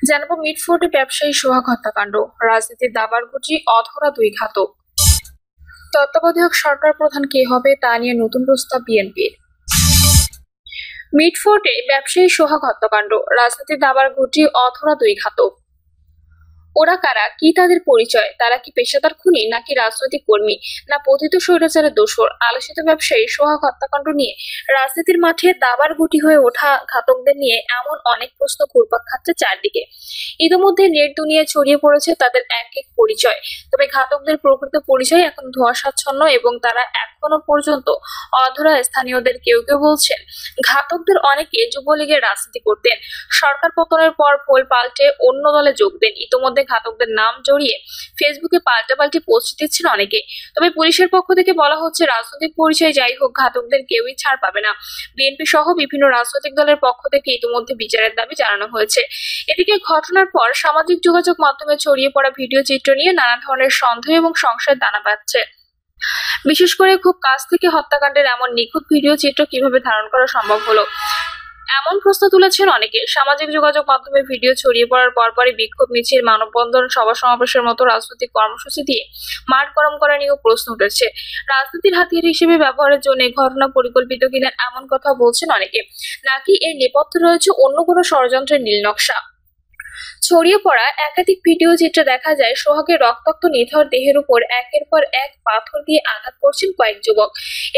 জানাবো মিটফোর্ডে ব্যবসায়ী সোহাগ হত্যাকাণ্ড, রাজনীতির দাবার গুটি, অধরা দুই ঘাতক। তত্ত্বাবধায়ক সরকার প্রধান কে হবে তা নিয়ে নতুন প্রস্তাব বিএনপির। মিটফোর্ডে ব্যবসায়ী সোহাগ হত্যাকাণ্ড, রাজনীতির দাবার গুটি, অধরা দুই ঘাতক। ওরা কারা, কি তাদের পরিচয়? তারা কি পেশাদার খুনি নাকি রাজনৈতিক কর্মী, না পতিত স্বৈরাচারের দোসর? আলোচিত ব্যবসায়ী সোহাগ হত্যাকাণ্ড নিয়ে রাজনীতির মাঠে দাবার গুটি হয়ে ওঠা ঘাতকদের নিয়ে এমন অনেক প্রশ্ন ঘুরপাক খাচ্ছে চারদিকে। ইতিমধ্যে নেট দুনিয়ায় ছড়িয়ে পড়েছে তাদের এক এক পরিচয়। তবে ঘাতকদের প্রকৃত পরিচয় এখন ধোঁয়াশাচ্ছন্ন এবং তারা এখনো পর্যন্ত অধরা। স্থানীয়দের কেউ কেউ বলছেন ঘাতকদের অনেকে যুবলীগের রাজনীতি করতেন, সরকার পতনের পর ভোল পাল্টে অন্য দলে যোগ দেন। ইতিমধ্যে ঘাতকদের নাম জড়িয়ে ফেসবুকে পাল্টাপাল্টি পোস্ট দিচ্ছেন অনেকে। তবে পুলিশের পক্ষ থেকে বলা হচ্ছে রাজনৈতিক পরিচয় যাই হোক, ঘাতকদের কেউই ছাড় পাবে না। বিএনপি সহ বিভিন্ন রাজনৈতিক দলের পক্ষ থেকে ইতিমধ্যে বিচারের দাবি জানানো হয়েছে। এদিকে ঘটনার পর সামাজিক যোগাযোগ মাধ্যমে ছড়িয়ে পড়া ভিডিও চিত্র নিয়ে নানা ধরনের সন্দেহ এবং সংশয়ের দানা বাঁধছে। বিশেষ করে খুব কাছ থেকে হত্যাকাণ্ডের এমন নিখুঁত ভিডিও চিত্র কিভাবে ধারণ করা সম্ভব হলো, এমন প্রশ্ন তুলেছেন অনেকে। সামাজিক যোগাযোগ মাধ্যমে ভিডিও ছড়িয়ে পড়ার পরপরই বিক্ষোভ মিছিল, মানববন্ধন, সভা সমাবেশের মতো রাজনৈতিক কর্মসূচি দিয়ে মাঠ গরম করা নিয়েও প্রশ্ন উঠেছে। রাজনীতির হাতিয়ার হিসেবে ব্যবহারের জন্য ঘটনা পরিকল্পিত কিনা এমন কথা বলছেন অনেকে, নাকি এর নেপথ্যে রয়েছে অন্য কোনো ষড়যন্ত্রের নীল নকশা। ছড়িয়ে পড়া একাধিক ভিডিও চিত্রে দেখা যায় সোহাগের রক্তাক্ত নিথর দেহের উপর একের পর এক পাথর দিয়ে আঘাত করছেন কয়েক যুবক।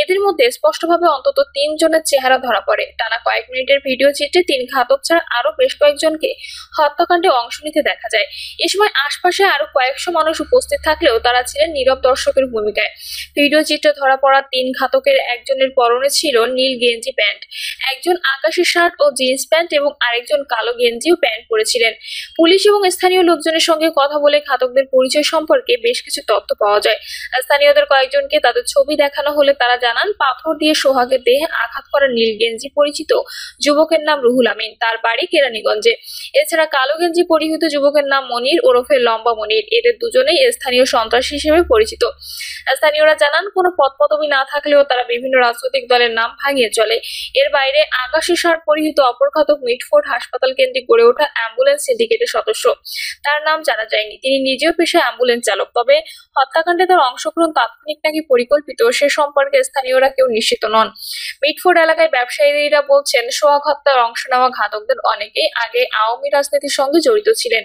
এদের মধ্যে স্পষ্টভাবে অন্তত 3 জনের চেহারা ধরা পড়ে। টানা কয়েক মিনিটের ভিডিও চিত্রে 3 ঘাতক ছাড়া আরো বেশ কয়েকজনকে হত্যাকাণ্ডে অংশ নিতে দেখা যায়। এ সময় আশপাশে আরো কয়েকশো মানুষ উপস্থিত থাকলেও তারা ছিলেন নীরব দর্শকের ভূমিকায়। ভিডিও চিত্রে ধরা পড়া 3 ঘাতকের একজনের পরনে ছিল নীল গেঞ্জি প্যান্ট, একজন আকাশি শার্ট ও জিন্স প্যান্ট এবং আরেকজন কালো গেঞ্জি ও প্যান্ট পরেছিলেন। পুলিশ এবং স্থানীয় লোকজনের সঙ্গে কথা বলে ঘাতকদের পরিচয় সম্পর্কে বেশ কিছু তথ্য পাওয়া যায়। স্থানীয়দের কয়েকজনকে তাদের ছবি দেখানো হলে তারা জানান পাথর দিয়ে সোহাগের দেহে আঘাত করা নীল গেঞ্জি পরিচিত যুবকের নাম রুহুল আমিন, তার বাড়ি কেরানীগঞ্জে। এছাড়া কালো গেঞ্জি পরিহিত যুবকের নাম মনির ওরফে লম্বা মনির। এদের দুজনেই স্থানীয় সন্ত্রাসী হিসেবে পরিচিত। স্থানীয়রা জানান কোনো পদপদবি না থাকলেও তারা বিভিন্ন রাজনৈতিক দলের নাম ভাঙিয়ে চলে। এর বাইরে আকাশি শার্ট পরিহিত অপর ঘাতক মিটফোর্ড হাসপাতাল কেন্দ্রিক গড়ে ওঠা অ্যাম্বুলেন্স সিন্ডিকেটের সদস্য। তার নাম জানা যায়নি, তিনি নিজেও পেশায় অ্যাম্বুলেন্স চালক। তবে হত্যাকাণ্ডে তার অংশগ্রহণ তাৎক্ষণিক নাকি পরিকল্পিত সে সম্পর্কে স্থানীয়রা কেউ নিশ্চিত নন। মিটফোর্ড এলাকায় ব্যবসায়ীরা বলছেন সোহাগ হত্যার অংশ নেওয়া ঘাতকদের অনেকেই আগে আওয়ামী রাজনীতির সঙ্গে জড়িত ছিলেন।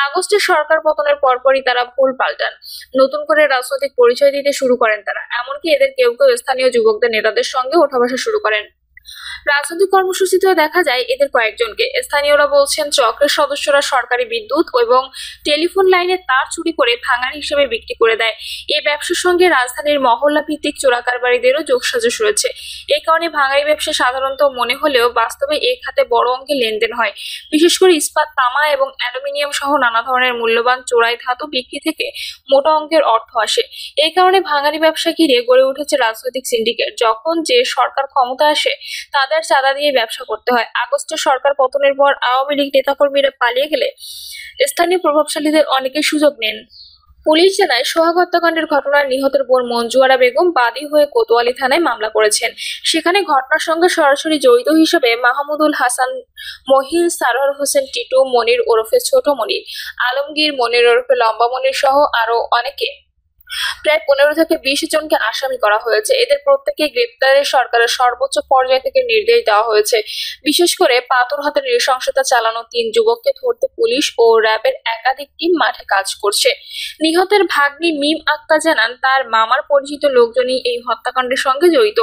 আগস্টে সরকার পতনের পরপরই তারা ভুল পাল্টান, নতুন করে রাজনৈতিক পরিচয় দিতে শুরু করেন তারা। এমনকি এদের কেউ কেউ স্থানীয় যুবকদের নেতাদের সঙ্গে ওঠা বসা শুরু করেন। রাজনৈতিক কর্মসূচিতেও দেখা যায় এদের কয়েকজনকে। স্থানীয়রা বলছেন চক্রের সদস্যরা সরকারি বিদ্যুৎ এবং টেলিফোন লাইনে তার চুরি করে ভাঙার হিসেবে বিক্রি করে দেয়। এই ব্যবসার সঙ্গে রাজধানীর মহল্লা ভিত্তিক চোরাকারবারিদেরও যোগসাজশ রয়েছে। এই কারণে ভাঙারি ব্যবসা সাধারণত মনে হলেও বাস্তবে এই খাতে বড় অঙ্কের লেনদেন হয়। বিশেষ করে ইস্পাত, তামা এবং অ্যালুমিনিয়াম সহ নানা ধরনের মূল্যবান চোরাই ধাতু বিক্রি থেকে মোটা অঙ্কের অর্থ আসে। এই কারণে ভাঙারি ব্যবসা ঘিরে গড়ে উঠেছে রাজনৈতিক সিন্ডিকেট। যখন যে সরকার ক্ষমতা আসে তাদের চাঁদা দিয়ে ব্যবসা করতে হয়। আগস্টে সরকার পতনের পর আওয়ামী লীগ নেতাকর্মীরা পালিয়ে গেলে স্থানীয় প্রভাবশালীদের অনেকে সুযোগ নেন। পুলিশ জানায় সোহাগ হত্যাকাণ্ডের ঘটনায় নিহতের বোন মঞ্জুয়ারা বেগম বাদী হয়ে কোতোয়ালি থানায় মামলা করেছেন। সেখানে ঘটনার সঙ্গে সরাসরি জড়িত হিসেবে মাহমুদুল হাসান, মহিল, সারোয়ার হোসেন টিটু, মনির ওরফে ছোট মনির, আলমগীর, মনির ওরফে লম্বা মনির সহ আরো অনেকে, প্রায় 15 থেকে 20 জনকে আসামি করা হয়েছে। এদের প্রত্যেককে গ্রেপ্তারে সরকারের সর্বোচ্চ পর্যায় থেকে নির্দেশ দেওয়া হয়েছে। বিশেষ করে পাথর হাতে নৃশংসতা চালানো 3 যুবককে ধরতে পুলিশ ও র্যাবের একাধিক টিম মাঠে কাজ করছে। নিহতের ভাগ্নি মিম আক্তার জানান তার মামার পরিচিত লোকজনই এই হত্যাকাণ্ডের সঙ্গে জড়িত।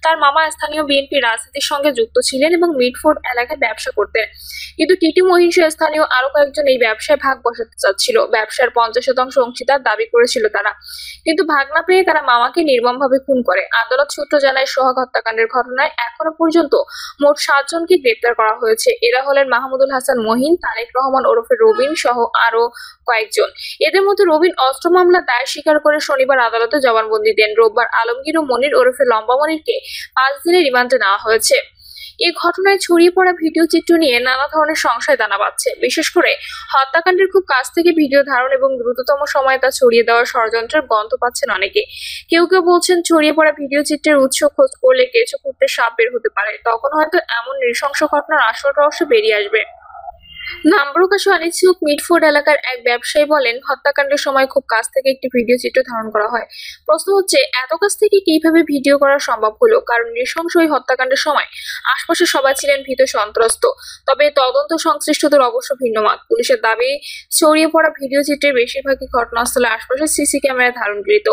তার মামা স্থানীয় বিএনপি রাজনীতির সঙ্গে যুক্ত ছিলেন এবং মিটফোর্ড এলাকায় ব্যবসা করতেন। কিন্তু টিটি মহিষ স্থানীয় আরো কয়েকজন এই ব্যবসায় ভাগ বসাতে চাচ্ছিল। ব্যবসার 50% অংশীদার দাবি করেছিল তারা, কিন্তু ভাগ না পেয়ে তারা মামাকে নির্মমভাবে খুন করে। আদালত সূত্র জানায় সোহাগ হত্যাকাণ্ডের ঘটনায় এখনো পর্যন্ত মোট 7 জনকে গ্রেপ্তার করা হয়েছে। এরা হলেন মাহমুদুল হাসান মহিন, তারেক রহমান ওরফে রবিন সহ আরো কয়েকজন। এদের মধ্যে রবিন অস্ত্র মামলা দায় স্বীকার করে শনিবার আদালতে জবানবন্দি দেন। রোববার আলমগীর ও মনির ওরফে লম্বা মনিরকে 5 দিনের রিমান্ডে নেওয়া হয়েছে। এই ঘটনায় ছড়িয়ে পড়া ভিডিও চিত্র নিয়ে নানা ধরনের সংশয় দানা বাঁধছে। বিশেষ করে হত্যাকাণ্ডের খুব কাছ থেকে ভিডিও ধারণ এবং দ্রুততম সময়ে তা ছড়িয়ে দেওয়ার ষড়যন্ত্রের গন্ধ পাচ্ছেন অনেকে। কেউ কেউ বলছেন ছড়িয়ে পড়া ভিডিও চিত্রের উৎস খোঁজ করলে কেঁচো খুঁড়তে সাপ বের হতে পারে। তখন হয়তো এমন নৃশংস ঘটনার আসল রহস্য বেরিয়ে আসবে। নাম প্রকাশে অনিচ্ছুক মিটফোর্ড এলাকার এক ব্যবসায়ী বলেন, হত্যাকাণ্ডের সময় খুব কাছ থেকে একটি ভিডিও চিত্র ধারণ করা হয়। প্রশ্ন হচ্ছে, এত কাছ থেকে কিভাবে ভিডিও করা সম্ভব হলো? কারণ নৃশংস এই হত্যাকাণ্ডের সময় আশপাশে সবাই ছিলেন ভীত সন্ত্রস্ত। তবে তদন্ত সংশ্লিষ্টদের অবশ্য ভিন্ন মত। পুলিশের দাবি, ছড়িয়ে পড়া ভিডিও চিত্রের বেশিরভাগই ঘটনাস্থলের আশপাশে সিসি ক্যামেরায় ধারণকৃত।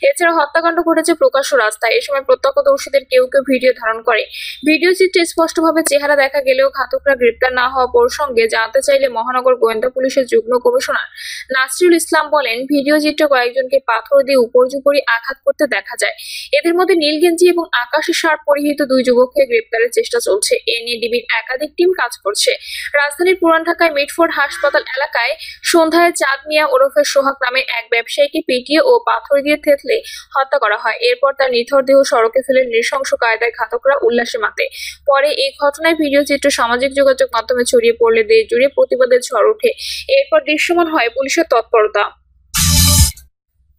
এছাড়া হত্যাকাণ্ড ঘটেছে প্রকাশ্য রাস্তায়। এ সময় প্রত্যক্ষদর্শীদের কেউ কেউ ভিডিও ধারণ করে। ভিডিও চিত্রে স্পষ্টভাবে চেহারা দেখা গেলেও ঘাতকরা গ্রেপ্তার না হওয়া প্রসঙ্গে জানতে চাইলে মহানগর গোয়েন্দা পুলিশের যুগ্ম কমিশনার নাসিরুল ইসলাম বলেন, ভিডিও চিত্রে কয়েকজনকে পাথর দিয়ে উপর্যুপরি আঘাত করতে দেখা যায়। এদের মধ্যে নীল গেঞ্জি এবং আকাশি শার্ট পরিহিত দুই যুবককে গ্রেপ্তারের চেষ্টা চলছে। এ নিয়ে ডিবির একাধিক টিম কাজ করছে। রাজধানীর পুরান ঢাকায় মিটফোর্ড হাসপাতাল এলাকায় সন্ধ্যায় চাঁদ মিয়া ওরফে সোহাগ নামে এক ব্যবসায়ীকে পিটিয়ে ও পাথর দিয়ে থেতলে হত্যা করা হয়। এরপর তার নিথর দেহ সড়কে ফেলে নৃশংস কায়দায় ঘাতকরা উল্লাসে মাতে। পরে এই ঘটনায় ভিডিও চিত্র সামাজিক যোগাযোগ মাধ্যমে ছড়িয়ে পড়লে দেশ জুড়ে প্রতিবাদের ঝড় ওঠে। এরপর দৃশ্যমান হয় পুলিশের তৎপরতা।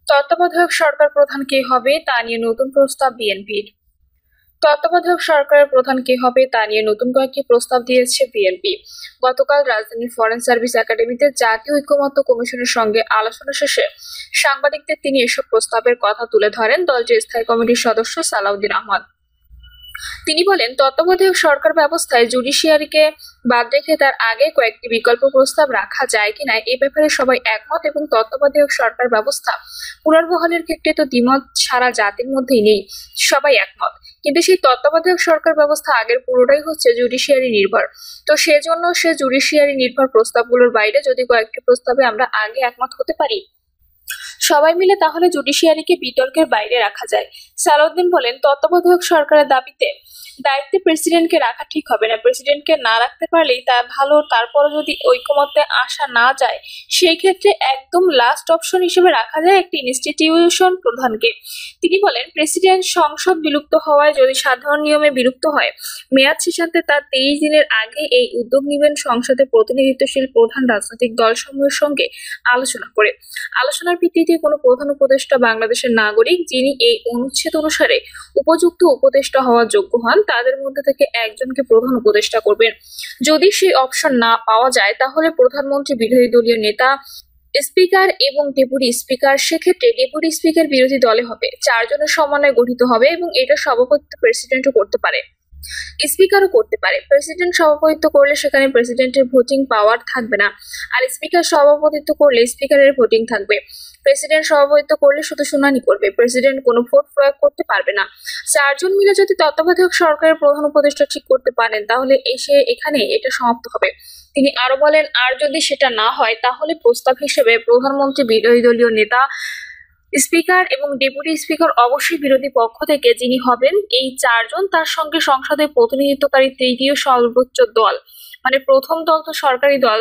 তত্ত্বাবধায়ক সরকার প্রধান কে হবে তা নিয়ে নতুন প্রস্তাব বিএনপির। তত্ত্বাবধায়ক সরকারের প্রধান কে হবে তা নিয়ে নতুন কয়েকটি প্রস্তাব দিয়েছে বিএনপি। গতকাল রাজধানীর ফরেন সার্ভিস একাডেমিতে জাতীয় ঐকমত্য কমিশনের সঙ্গে আলোচনা শেষে সাংবাদিকদের তিনি এসব প্রস্তাবের কথা তুলে ধরেন দলটির স্থায়ী কমিটির সদস্য সালাউদ্দিন আহমদ। তিনি বলেন, তত্ত্বাবধায়ক সরকার ব্যবস্থায় জুডিশিয়ারিকে বাদ রেখে তার আগে কয়েকটি বিকল্প প্রস্তাব রাখা যায় কিনা এ ব্যাপারে সবাই একমত এবং তত্ত্বাবধায়ক সরকার ব্যবস্থা পুনর্বহালের ক্ষেত্রে তো দ্বিমত সারা জাতির মধ্যেই নেই, সবাই একমত। কিন্তু সেই তত্ত্বাবধায়ক সরকার ব্যবস্থা আগের পুরোটাই হচ্ছে জুডিশিয়ারি নির্ভর। তো সেজন্য সে জুডিশিয়ারি নির্ভর প্রস্তাবগুলোর বাইরে যদি কয়েকটি প্রস্তাবে আমরা আগে একমত হতে পারি সবাই মিলে, তাহলে জুডিশিয়ারিকে বিতর্কের বাইরে রাখা যায়। সালাউদ্দিন বলেন, তত্ত্বাবধায়ক সরকারের দায়িত্বে প্রেসিডেন্টকে রাখা ঠিক হবে না। প্রেসিডেন্টকে না রাখতে পারলেই তা ভালো, তারপরও যদি ঐকমত্যে আসা না যায় সেই ক্ষেত্রে একদম লাস্ট অপশন হিসেবে রাখা যায় একটি ইনস্টিটিউশন প্রধানকে। তিনি বলেন, প্রেসিডেন্ট সংসদ বিলুপ্ত হওয়ায় যদি সাধারণ নিয়মে বিলুপ্ত হয়, মেয়াদ শেষান্তে তার 23 দিনের আগে এই উদ্যোগ নেবেন সংসদে প্রতিনিধিত্বশীল প্রধান রাজনৈতিক দলসমূহের সঙ্গে আলোচনা করে। আলোচনার ভিত্তিতে কোনো প্রধান উপদেষ্টা বাংলাদেশের নাগরিক যিনি এই অনুচ্ছেদ অনুসারে উপযুক্ত উপদেষ্টা হওয়ার যোগ্য হন তাদের মধ্যে থেকে একজনকে প্রধান উপদেষ্টা করবেন। যদি সেই অপশন না পাওয়া যায় তাহলে প্রধানমন্ত্রী, বিরোধী দলীয় নেতা, স্পিকার এবং ডেপুটি স্পিকার। সেক্ষেত্রে ডেপুটি স্পিকার বিরোধী দলে হবে, 4 জনের সমন্বয়ে গঠিত হবে এবং এটা সভাপতিত্ব প্রেসিডেন্টও করতে পারে, স্পিকারও করতে পারে। প্রেসিডেন্ট সভাপতিত্ব করলে সেখানে প্রেসিডেন্টের ভোটিং পাওয়ার থাকবে না, আর স্পিকার সভাপতিত্ব করলে স্পিকারের ভোটিং থাকবে। প্রেসিডেন্ট সভাপতিত্ব করলে শুধু শুনানি করবে, প্রেসিডেন্ট কোনো ভোট প্রয়োগ করতে পারবে না। 4 জন মিলে যদি তত্ত্বাবধায়ক সরকারের প্রধান উপদেষ্টা ঠিক করতে পারেন তাহলে এখানে এটা সমাপ্ত হবে। তিনি আরো বলেন, আর যদি সেটা না হয় তাহলে প্রস্তাব হিসেবে প্রধানমন্ত্রী, বিরোধী দলীয় নেতা, স্পিকার এবং ডেপুটি স্পিকার অবশ্যই বিরোধী পক্ষ থেকে যিনি হবেন, এই 4 জন তার সঙ্গে সংসদে প্রতিনিধিত্বকারী তৃতীয় সর্বোচ্চ দল, মানে প্রথম দল তো সরকারি দল,